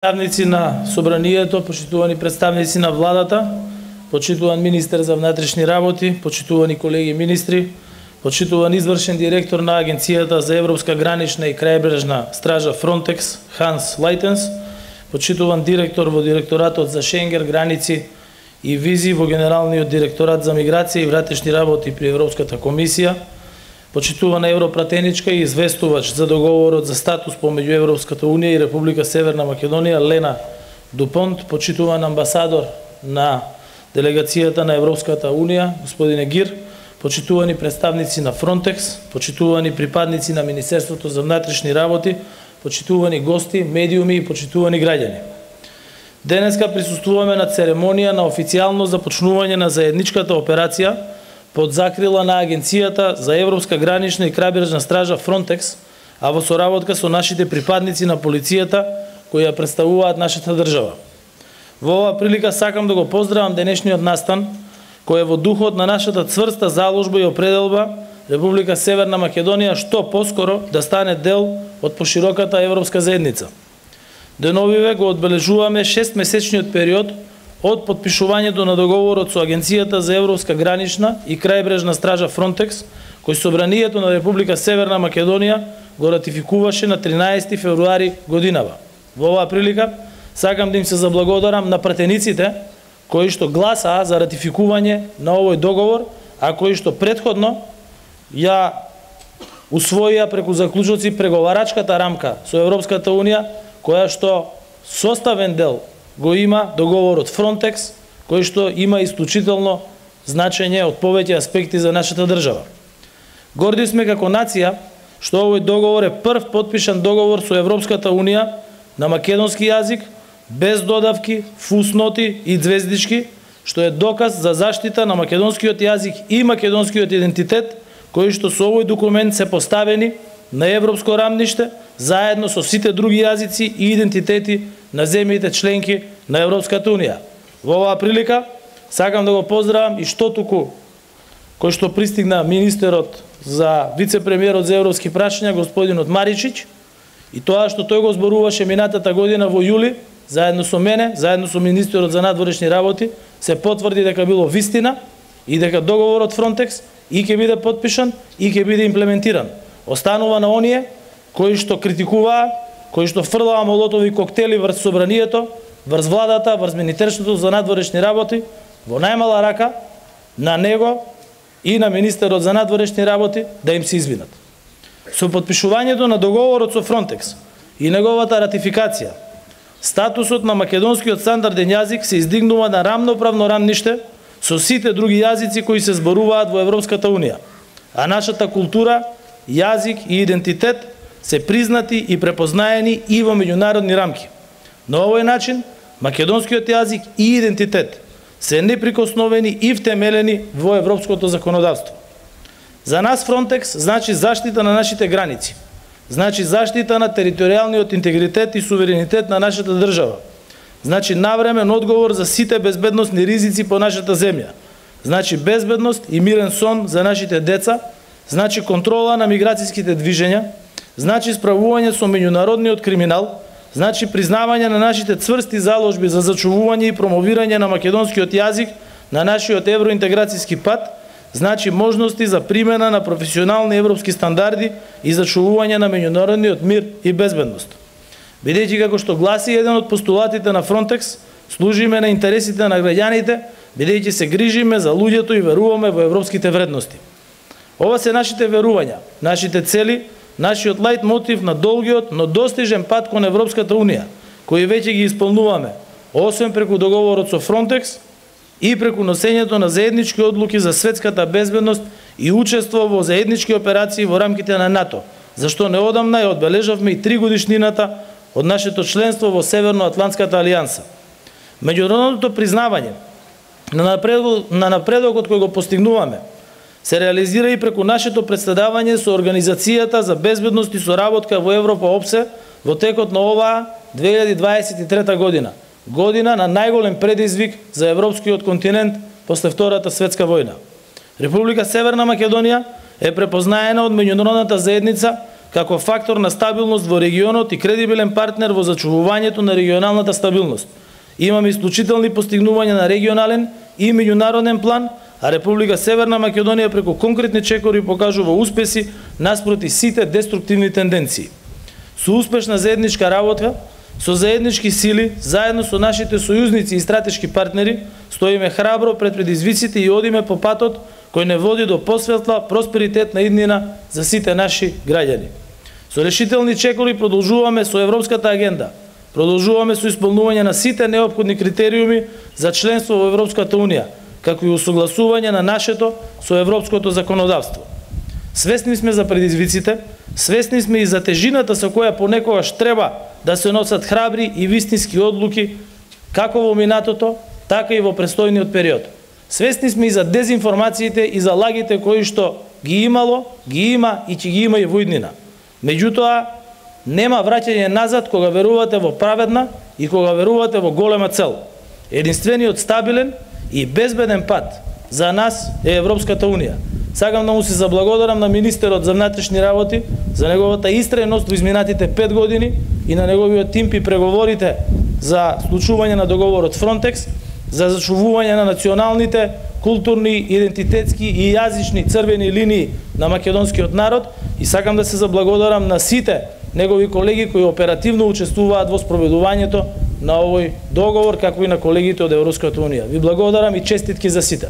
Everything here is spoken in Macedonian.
Представници на собранието, почитувани представници на владата, почитуван министер за внатрешни работи, почитувани колеги министри, почитуван извршен директор на Агенцијата за европска гранична и крајбрежна стража Frontex Ханс Лајтенс, почитуван директор во директоратот за Шенгер, граници и визи во Генералниот директорат за миграција и внатрешни работи при Европската комисија, почитувана европратеничка и известувач за договорот за статус помеѓу Европската унија и Република Северна Македонија Лена Дупонт, почитуван амбасадор на делегацијата на Европската унија господин Егир, почитувани представници на Frontex, почитувани припадници на Министерството за внатрешни работи, почитувани гости, медиуми и почитувани граѓани. Денеска присуствуваме на церемонија на официјално започнување на заедничката операција под закрила на Агенцијата за европска гранична и крајбрежна стража Frontex, а во соработка со нашите припадници на полицијата кои ја представуваат нашата држава. Во оваа прилика сакам да го поздравам денешниот настан, кој е во духот на нашата цврста заложба и определба Република Северна Македонија што поскоро да стане дел од пошироката европска заедница. Деновиве го одбележуваме 6-месечниот период од подпишувањето на договорот со Агенцијата за европска гранична и крајбрежна стража Frontex, кој собранието на Република Северна Македонија го ратификуваше на 13 февруари годинава. Во оваа прилика сакам да им се заблагодарам на пратениците кои што гласаа за ратификување на овој договор, а кои што претходно ја усвоија преку заклучоци преговарачката рамка со Европската унија, која што составен дел го има договорот Frontex, кој што има исклучително значење од повеќе аспекти за нашата држава. Горди сме како нација што овој договор е прв потпишан договор со Европската унија на македонски јазик, без додавки, фусноти и звездички, што е доказ за заштита на македонскиот јазик и македонскиот идентитет, кои што со овој документ се поставени на европско рамниште, заедно со сите други јазици и идентитети на земјите членки на Европската унија. Во оваа прилика сакам да го поздравам и Штотуку, кој што пристигна министерот за вице-премиерот за европски прашања господинот Маричич, и тоа што тој го зборуваше минатата година во јули, заедно со мене, заедно со министерот за надворешни работи, се потврди дека било вистина и дека договорот Frontex и ќе биде потпишан и ќе биде имплементиран. Останува на оние кои што критикуваа, кои што фрлаа молотови коктели врз собранието, врз владата, врз Министерството за надворешни работи, во најмала рака на него и на министерот за надворешни работи да им се извинат. Со потпишувањето на договорот со Frontex и неговата ратификација, статусот на македонскиот стандарден јазик се издигнува на рамноправно рамниште со сите други јазици кои се зборуваат во Европската унија, а нашата култура, јазик и идентитет се признати и препознаени и во меѓународни рамки. На овој начин, македонскиот јазик и идентитет се неприкосновени и втемелени во европското законодавство. За нас Frontex значи заштита на нашите граници, значи заштита на територијалниот интегритет и суверенитет на нашата држава, значи навремен одговор за сите безбедносни ризици по нашата земја, значи безбедност и мирен сон за нашите деца, значи контрола на миграцијските движења, значи справување со меѓународниот криминал, значи признавање на нашите цврсти заложби за зачувување и промовирање на македонскиот јазик на нашиот евроинтеграцијски пат, значи можности за примена на професионални европски стандарди и зачувување на меѓународниот мир и безбедност. Бидејќи како што гласи еден од постулатите на Frontex, служиме на интересите на граѓаните, бидејќи се грижиме за луѓето и веруваме во европските вредности. Ова се нашите верувања, нашите цели, нашиот лајт мотив на долгиот, но достижен пат кон Европската унија, кои веќе ги исполнуваме, освен преку договорот со Frontex и преку носењето на заеднички одлуки за светската безбедност и учество во заеднички операции во рамките на НАТО, зашто неодамна ја одбележавме и 3 годишнината од нашето членство во Северноатлантската алијанса. Меѓународното признавање на напредокот кој го постигнуваме се реализира и преку нашето представување со Организацијата за безбедност и соработка во Европа ОПСЕ во текот на оваа 2023 година, година на најголем предизвик за европскиот континент после Втората светска војна. Република Северна Македонија е препознаена од меѓународната заедница како фактор на стабилност во регионот и кредибилен партнер во зачувувањето на регионалната стабилност. Имаме исклучителни постигнувања на регионален и меѓународен план, а Република Северна Македонија преку конкретни чекори покажува успеси наспроти сите деструктивни тенденции. Со успешна заедничка работа, со заеднички сили, заедно со нашите сојузници и стратешки партнери, стоиме храбро пред предизвиците и одиме по патот кој не води до посветла, просперитетна иднина за сите наши граѓани. Со решителни чекори продолжуваме со европската агенда, продолжуваме со исполнување на сите неопходни критериуми за членство во Европската Унија, како и усогласување на нашето со европското законодавство. Свесни сме за предизвиците, свесни сме и за тежината со која понекогаш треба да се носат храбри и вистински одлуки, како во минатото, така и во престојниот период. Свесни сме и за дезинформациите и за лагите кои што ги имало, ги има и ќе ги има и во иднина. Меѓутоа, нема враќање назад кога верувате во праведна и кога верувате во голема цел. Единствениот стабилен и безбеден пат за нас е Европската Унија. Сакам да му се заблагодарам на министерот за внатрешни работи за неговата истреност во изминатите 5 години и на неговиот тим при преговорите за склучување на договорот Frontex, за зачувување на националните, културни, идентитетски и јазични црвени линии на македонскиот народ и сакам да се заблагодарам на сите негови колеги кои оперативно учествуваат во спроведувањето на овој договор, како и на колегите од Европската Унија. Ви благодарам и честитки за сите.